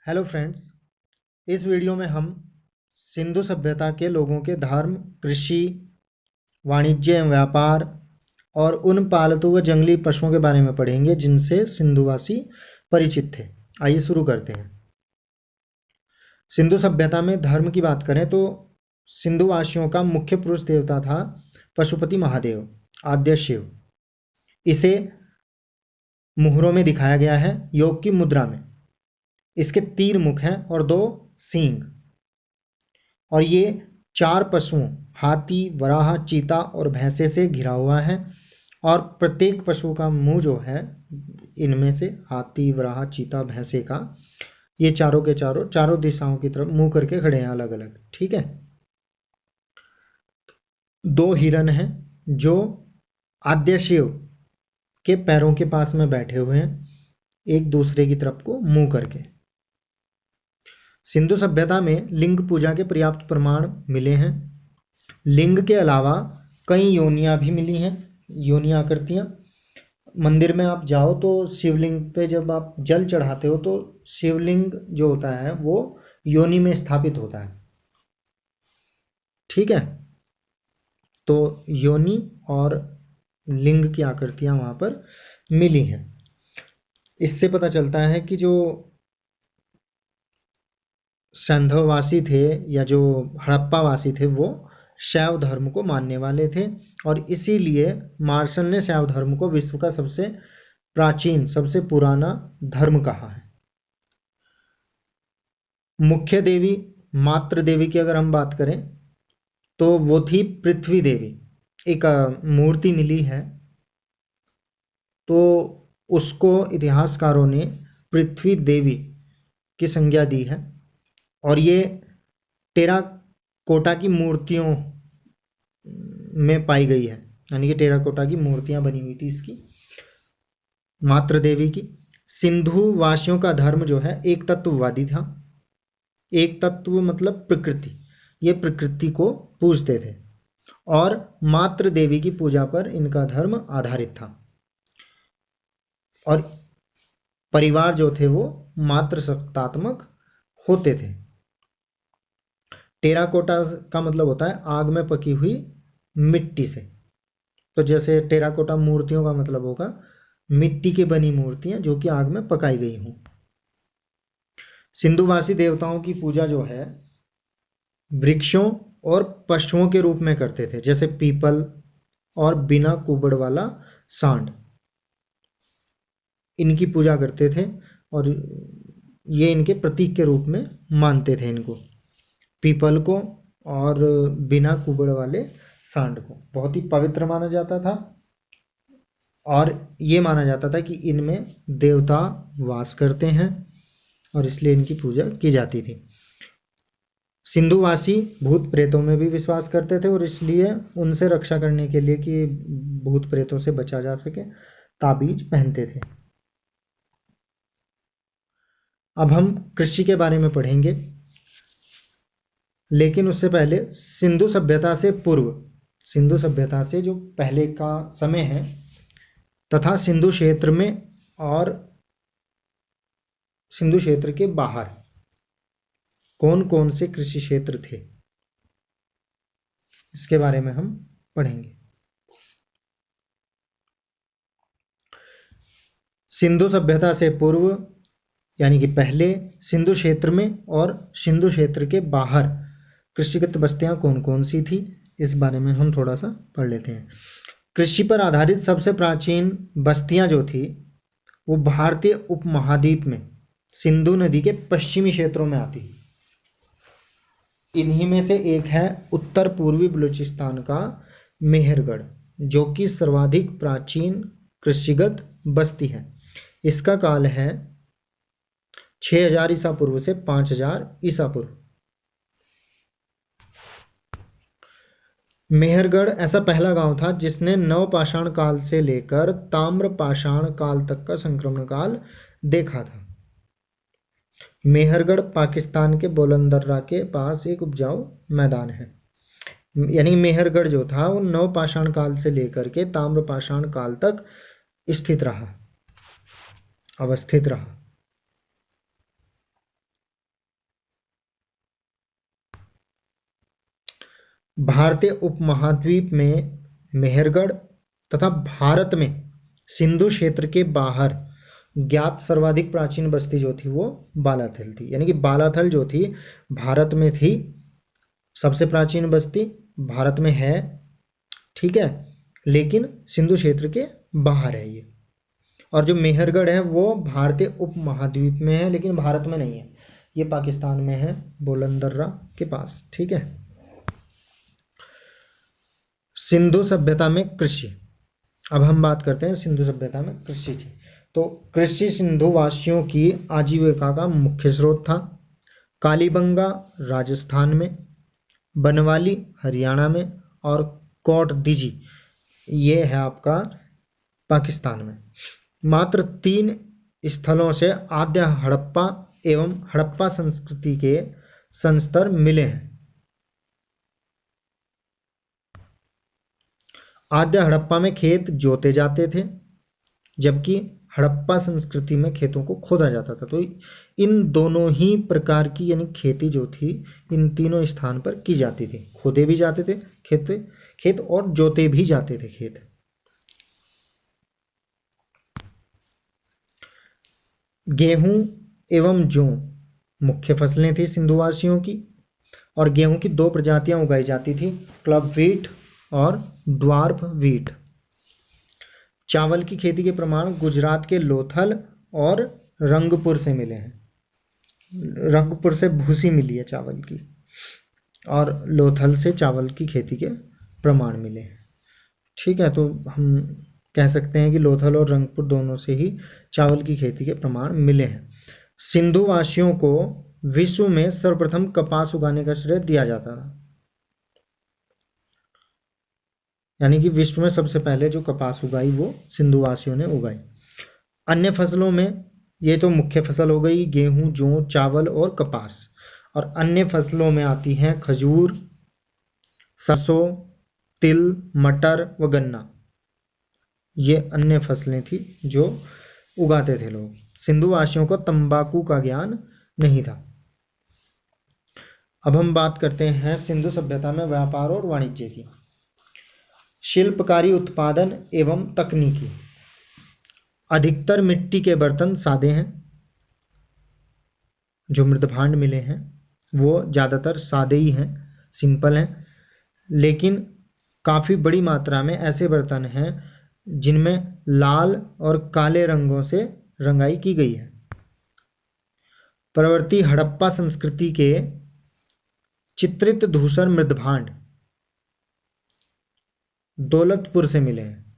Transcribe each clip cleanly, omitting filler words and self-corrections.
Hello friends, इस video में हम सिंधु सभ्यता के लोगों के धर्म, कृषि, वाणिज्य एवं व्यापार और उन पालतू व जंगली पशुओं के बारे में पढ़ेंगे जिनसे सिंधुवासी परिचित थे। आइए शुरू करते हैं। सिंधु सभ्यता में धर्म की बात करें तो सिंधुवासियों का मुख्य पुरुष देवता था पशुपति महादेव, आद्य शिव। इसे मुहरों में दिखाया गया है योग की मुद्रा में। इसके 3 मुख हैं और 2 सींग, और ये 4 पशुओं हाथी, वराह, चीता और भैंसे से घिरा हुआ है। और प्रत्येक पशु का मुंह जो है, इनमें से हाथी, वराह, चीता, भैंसे का, ये चारों के चारों दिशाओं की तरफ मुंह करके खड़े हैं अलग अलग। ठीक है। 2 हिरण हैं जो आद्य शिव के पैरों के पास में बैठे हुए हैं, एक दूसरे की तरफ को मुंह करके। सिंधु सभ्यता में लिंग पूजा के पर्याप्त प्रमाण मिले हैं। लिंग के अलावा कई योनियां भी मिली हैं, योनियां आकृतियां। मंदिर में आप जाओ तो शिवलिंग पे जब आप जल चढ़ाते हो तो शिवलिंग जो होता है वो योनि में स्थापित होता है। ठीक है। तो योनि और लिंग की आकृतियां वहां पर मिली हैं। इससे पता चलता है कि जो सिंधुवासी थे या जो हड़प्पावासी थे वो शैव धर्म को मानने वाले थे, और इसीलिए मार्शन ने शैव धर्म को विश्व का सबसे प्राचीन, सबसे पुराना धर्म कहा है। मुख्य देवी, मातृ देवी की अगर हम बात करें तो वो थी पृथ्वी देवी। एक मूर्ति मिली है तो उसको इतिहासकारों ने पृथ्वी देवी की संज्ञा दी है, और ये टेराकोटा की मूर्तियों में पाई गई है, यानी कि टेराकोटा की मूर्तियां बनी हुई थी इसकी, मातृ देवी की। सिंधु वासियों का धर्म जो है एक तत्ववादी था। एक तत्व मतलब प्रकृति, ये प्रकृति को पूजते थे, और मातृ देवी की पूजा पर इनका धर्म आधारित था। और परिवार जो थे वो मातृसत्तात्मक होते थे। टेराकोटा का मतलब होता है आग में पकी हुई मिट्टी से। तो जैसे टेराकोटा मूर्तियों का मतलब होगा मिट्टी की बनी मूर्तियां जो कि आग में पकाई गई हों। सिंधुवासी देवताओं की पूजा जो है वृक्षों और पशुओं के रूप में करते थे, जैसे पीपल और बिना कुबड़ वाला सांड, इनकी पूजा करते थे, और ये इनके प्रतीक के रूप में मानते थे इनको, पीपल को और बिना कुबड़ वाले सांड को बहुत ही पवित्र माना जाता था, और ये माना जाता था कि इनमें देवता वास करते हैं और इसलिए इनकी पूजा की जाती थी। सिंधुवासी भूत प्रेतों में भी विश्वास करते थे, और इसलिए उनसे रक्षा करने के लिए कि भूत प्रेतों से बचा जा सके ताबीज पहनते थे। अब हम कृषि के बारे में पढ़ेंगे, लेकिन उससे पहले सिंधु सभ्यता से पूर्व, सिंधु सभ्यता से जो पहले का समय है, तथा सिंधु क्षेत्र में और सिंधु क्षेत्र के बाहर कौन कौन से कृषि क्षेत्र थे, इसके बारे में हम पढ़ेंगे। सिंधु सभ्यता से पूर्व यानी कि पहले सिंधु क्षेत्र में और सिंधु क्षेत्र के बाहर कृषिगत बस्तियां कौन कौन सी थी, इस बारे में हम थोड़ा सा पढ़ लेते हैं। कृषि पर आधारित सबसे प्राचीन बस्तियां जो थी वो भारतीय उपमहाद्वीप में सिंधु नदी के पश्चिमी क्षेत्रों में आती। इन्हीं में से एक है उत्तर पूर्वी बलूचिस्तान का मेहरगढ़, जो कि सर्वाधिक प्राचीन कृषिगत बस्ती है। इसका काल है 6000 ईसा पूर्व से 5000 ईसा पूर्व। मेहरगढ़ ऐसा पहला गांव था जिसने नवपाषाण काल से लेकर ताम्रपाषाण काल तक का संक्रमण काल देखा था। मेहरगढ़ पाकिस्तान के बुलंदर्रा के पास एक उपजाऊ मैदान है। यानी मेहरगढ़ जो था वो नवपाषाण काल से लेकर के ताम्रपाषाण काल तक स्थित रहा, अवस्थित रहा। भारतीय उपमहाद्वीप में मेहरगढ़ तथा भारत में सिंधु क्षेत्र के बाहर ज्ञात सर्वाधिक प्राचीन बस्ती जो थी वो बालाथल थी। यानी कि बालाथल जो थी भारत में थी, सबसे प्राचीन बस्ती भारत में है, ठीक है, लेकिन सिंधु क्षेत्र के बाहर है ये। और जो मेहरगढ़ है वो भारतीय उपमहाद्वीप में है, लेकिन भारत में नहीं है, ये पाकिस्तान में है, बुलंद दर्रा के पास, ठीक है। सिंधु सभ्यता में कृषि। अब हम बात करते हैं सिंधु सभ्यता में कृषि की। तो कृषि सिंधु वासियों की आजीविका का मुख्य स्रोत था। कालीबंगा राजस्थान में, बनवाली हरियाणा में और कोट दीजी ये है आपका पाकिस्तान में। मात्र 3 स्थलों से आद्य हड़प्पा एवं हड़प्पा संस्कृति के संस्तर मिले हैं। आद्य हड़प्पा में खेत जोते जाते थे, जबकि हड़प्पा संस्कृति में खेतों को खोदा जाता था। तो इन दोनों ही प्रकार की यानी खेती जो थी इन तीनों स्थान पर की जाती थी। खोदे भी जाते थे खेत और जोते भी जाते थे खेत। गेहूं एवं जौ मुख्य फसलें थी सिंधुवासियों की, और गेहूं की 2 प्रजातियां उगाई जाती थी, क्लब व्हीट और ड्वार्फ व्हीट। चावल की खेती के प्रमाण गुजरात के लोथल और रंगपुर से मिले हैं। रंगपुर से भूसी मिली है चावल की, और लोथल से चावल की खेती के प्रमाण मिले हैं, ठीक है। तो हम कह सकते हैं कि लोथल और रंगपुर दोनों से ही चावल की खेती के प्रमाण मिले हैं। सिंधुवासियों को विश्व में सर्वप्रथम कपास उगाने का श्रेय दिया जाता था। यानी कि विश्व में सबसे पहले जो कपास उगाई वो सिंधुवासियों ने उगाई। अन्य फसलों में ये तो मुख्य फसल हो गई गेहूं, जौ, चावल और कपास, और अन्य फसलों में आती हैं खजूर, सरसों, तिल, मटर व गन्ना। ये अन्य फसलें थी जो उगाते थे लोग। सिंधुवासियों को तंबाकू का ज्ञान नहीं था। अब हम बात करते हैं सिंधु सभ्यता में व्यापार और वाणिज्य की। शिल्पकारी उत्पादन एवं तकनीकी। अधिकतर मिट्टी के बर्तन सादे हैं। जो मृदभांड मिले हैं वो ज़्यादातर सादे ही हैं, सिंपल हैं, लेकिन काफ़ी बड़ी मात्रा में ऐसे बर्तन हैं जिनमें लाल और काले रंगों से रंगाई की गई है। प्रवर्ती हड़प्पा संस्कृति के चित्रित धूसर मृदभांड दौलतपुर से मिले हैं।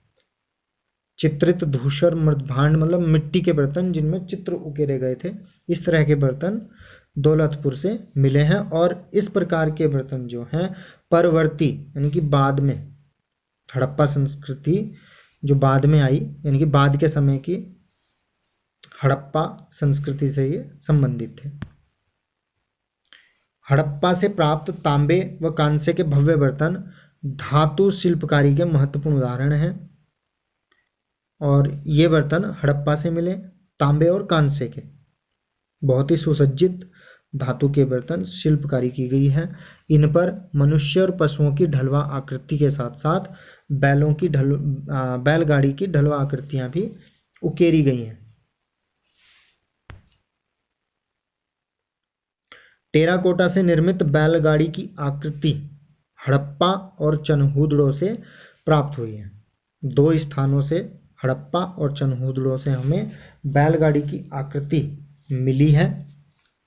चित्रित धूसर मृदभांड मतलब मिट्टी के बर्तन जिनमें चित्र उकेरे गए थे, इस तरह के बर्तन दौलतपुर से मिले हैं। और इस प्रकार के बर्तन जो हैं परवर्ती यानी कि बाद में हड़प्पा संस्कृति जो बाद में आई यानी कि बाद के समय की हड़प्पा संस्कृति से ये संबंधित थे। हड़प्पा से प्राप्त तांबे व कांसे के भव्य बर्तन धातु शिल्पकारी के महत्वपूर्ण उदाहरण हैं, और ये बर्तन हड़प्पा से मिले, तांबे और कांसे के बहुत ही सुसज्जित धातु के बर्तन शिल्पकारी की गई है। इन पर मनुष्य और पशुओं की ढलवा आकृति के साथ साथ बैलगाड़ी की ढलवा आकृतियां भी उकेरी गई हैं। टेराकोटा से निर्मित बैलगाड़ी की आकृति हड़प्पा और चनहूदड़ों से प्राप्त हुई है। 2 स्थानों से हड़प्पा और चनहूदड़ों से हमें बैलगाड़ी की आकृति मिली है,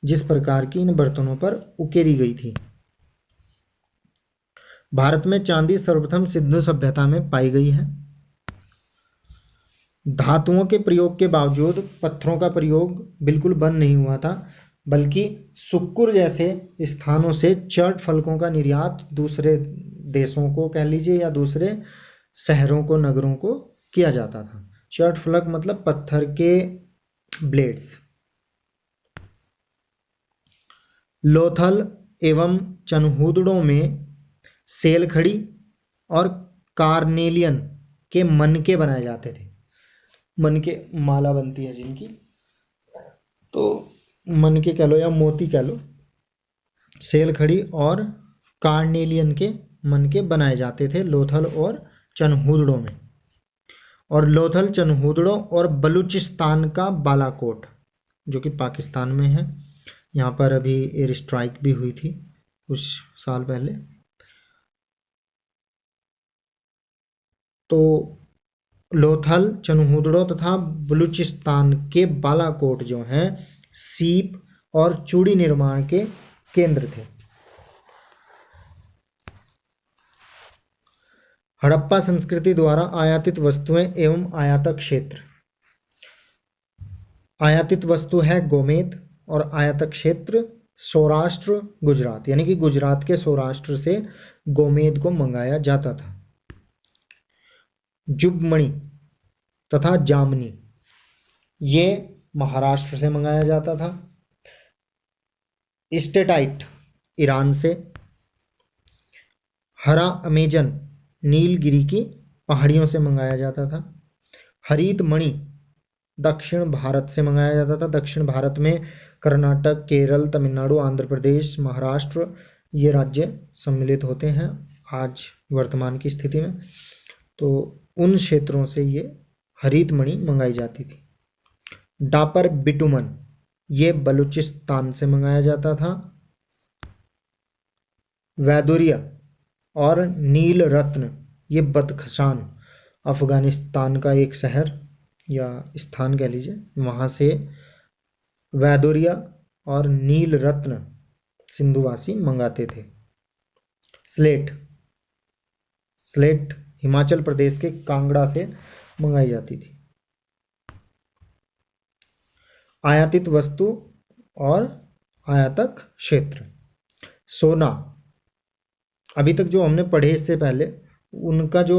जिस प्रकार की इन बर्तनों पर उकेरी गई थी। भारत में चांदी सर्वप्रथम सिंधु सभ्यता में पाई गई है। धातुओं के प्रयोग के बावजूद पत्थरों का प्रयोग बिल्कुल बंद नहीं हुआ था, बल्कि सुक्कुर जैसे स्थानों से चर्ट फलकों का निर्यात दूसरे देशों को कह लीजिए या दूसरे शहरों को, नगरों को किया जाता था। चर्ट फलक मतलब पत्थर के ब्लेड्स। लोथल एवं चनहूदड़ों में सेलखड़ी और कार्नेलियन के मनके बनाए जाते थे। मनके माला बनती है जिनकी, तो मनके कह लो या मोती कह लो, सेलखड़ी और कार्नेलियन के मन के बनाए जाते थे लोथल और चनहूदड़ों में। और लोथल, चनहूदड़ों और बलूचिस्तान का बालाकोट जो कि पाकिस्तान में है, यहाँ पर अभी एयर स्ट्राइक भी हुई थी कुछ साल पहले। तो लोथल, चनहूदड़ों तथा बलूचिस्तान के बालाकोट जो हैं सीप और चूड़ी निर्माण के केंद्र थे। हड़प्पा संस्कृति द्वारा आयातित वस्तुएं एवं आयातक क्षेत्र। आयातित वस्तु है गोमेद और आयातक क्षेत्र सौराष्ट्र गुजरात, यानी कि गुजरात के सौराष्ट्र से गोमेद को मंगाया जाता था। जुबमणि तथा जामनी ये महाराष्ट्र से मंगाया जाता था। स्टेटाइट ईरान से। हरा अमेजन नीलगिरी की पहाड़ियों से मंगाया जाता था। हरित मणि दक्षिण भारत से मंगाया जाता था। दक्षिण भारत में कर्नाटक, केरल, तमिलनाडु, आंध्र प्रदेश, महाराष्ट्र ये राज्य सम्मिलित होते हैं आज वर्तमान की स्थिति में। तो उन क्षेत्रों से ये हरित मणि मंगाई जाती थी। डापर बिटुमन ये बलूचिस्तान से मंगाया जाता था। वैदुरिया और नील रत्न ये बदख्शान अफगानिस्तान का एक शहर या स्थान कह लीजिए, वहाँ से वैदुरिया और नील रत्न सिंधुवासी मंगाते थे। स्लेट हिमाचल प्रदेश के कांगड़ा से मंगाई जाती थी। आयातित वस्तु और आयातक क्षेत्र। सोना, अभी तक जो हमने पढ़े इससे पहले, उनका जो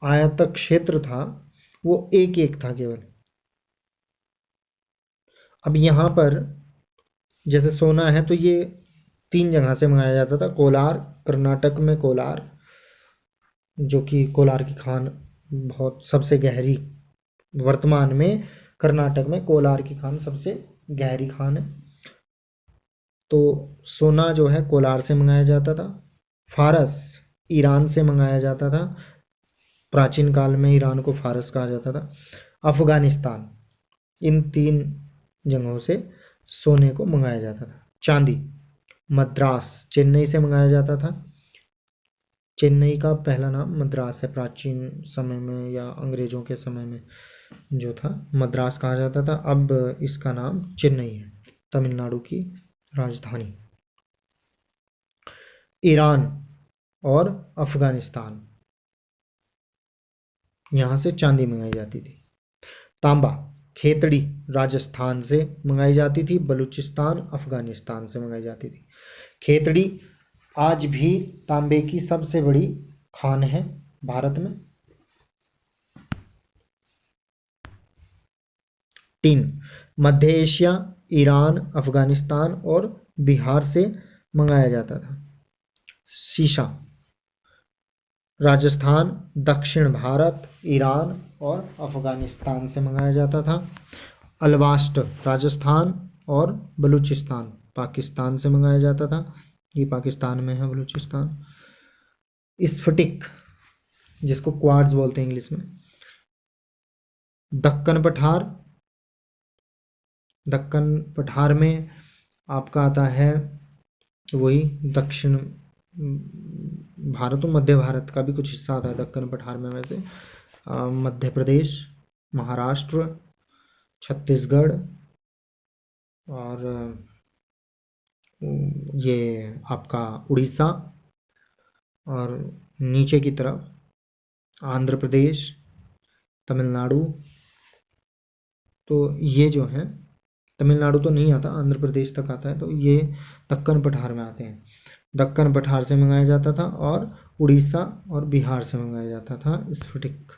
आयातक क्षेत्र था वो एक एक था केवल। अब यहाँ पर जैसे सोना है तो ये 3 जगह से मंगाया जाता था। कोलार, कर्नाटक में कोलार, जो कि कोलार की खान बहुत सबसे गहरी, वर्तमान में कर्नाटक में कोलार की खान सबसे गहरी खान है। तो सोना जो है कोलार से मंगाया जाता था। फारस ईरान से मंगाया जाता था। प्राचीन काल में ईरान को फारस कहा जाता था। अफगानिस्तान, इन 3 जगहों से सोने को मंगाया जाता था। चांदी मद्रास चेन्नई से मंगाया जाता था। चेन्नई का पहला नाम मद्रास है। प्राचीन समय में या अंग्रेजों के समय में जो था मद्रास कहा जाता था, अब इसका नाम चेन्नई है, तमिलनाडु की राजधानी। ईरान और अफगानिस्तान, यहाँ से चांदी मंगाई जाती थी। तांबा खेतड़ी राजस्थान से मंगाई जाती थी। बलूचिस्तान अफगानिस्तान से मंगाई जाती थी। खेतड़ी आज भी तांबे की सबसे बड़ी खान है भारत में। टीन मध्य एशिया, ईरान, अफगानिस्तान और बिहार से मंगाया जाता था। शीशा राजस्थान, दक्षिण भारत, ईरान और अफगानिस्तान से मंगाया जाता था। अलवास्ट राजस्थान और बलूचिस्तान पाकिस्तान से मंगाया जाता था। ये पाकिस्तान में है बलूचिस्तान। स्फटिक जिसको क्वार्ट्ज बोलते हैं इंग्लिश में। दक्कन पठार में आपका आता है वही दक्षिण भारत और मध्य भारत का भी कुछ हिस्सा आता है दक्कन पठार में। वैसे मध्य प्रदेश, महाराष्ट्र, छत्तीसगढ़ और ये आपका उड़ीसा और नीचे की तरफ आंध्र प्रदेश, तमिलनाडु। तो ये जो है तमिलनाडु तो नहीं आता, आंध्र प्रदेश तक आता है। तो ये दक्कन पठार में आते हैं। दक्कन पठार से मंगाया जाता था और उड़ीसा और बिहार से मंगाया जाता था स्फटिक।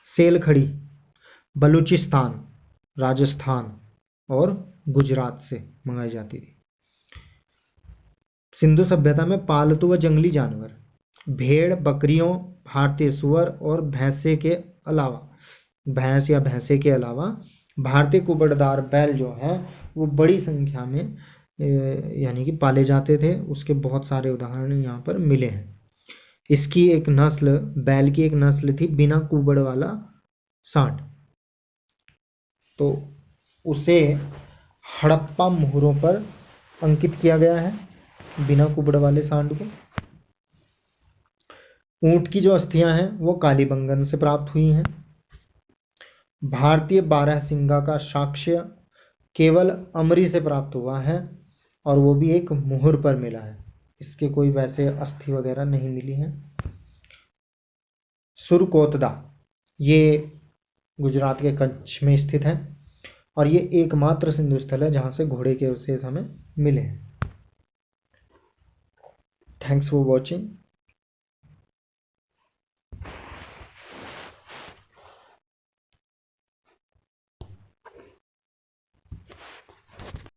सेलखड़ी बलूचिस्तान, राजस्थान और गुजरात से मंगाई जाती थी। सिंधु सभ्यता में पालतू व जंगली जानवर भेड़, बकरियों, भारतीय सुअर और भैंसे के अलावा भारतीय कुबड़दार बैल जो हैं वो बड़ी संख्या में यानी कि पाले जाते थे। उसके बहुत सारे उदाहरण यहाँ पर मिले हैं। इसकी एक नस्ल, बैल की एक नस्ल थी बिना कुबड़ वाला सांड, तो उसे हड़प्पा मोहरों पर अंकित किया गया है, बिना कुबड़ वाले सांड को। ऊंट की जो अस्थियां हैं वो कालीबंगन से प्राप्त हुई हैं। भारतीय बारहसिंगा का साक्ष्य केवल अमरी से प्राप्त हुआ है और वो भी एक मुहर पर मिला है, इसके कोई वैसे अस्थि वगैरह नहीं मिली हैं। सुरकोतदा ये गुजरात के कच्छ में स्थित है और ये एकमात्र सिंधु स्थल है जहाँ से घोड़े के अवशेष हमें मिले हैं। Thanks for watching.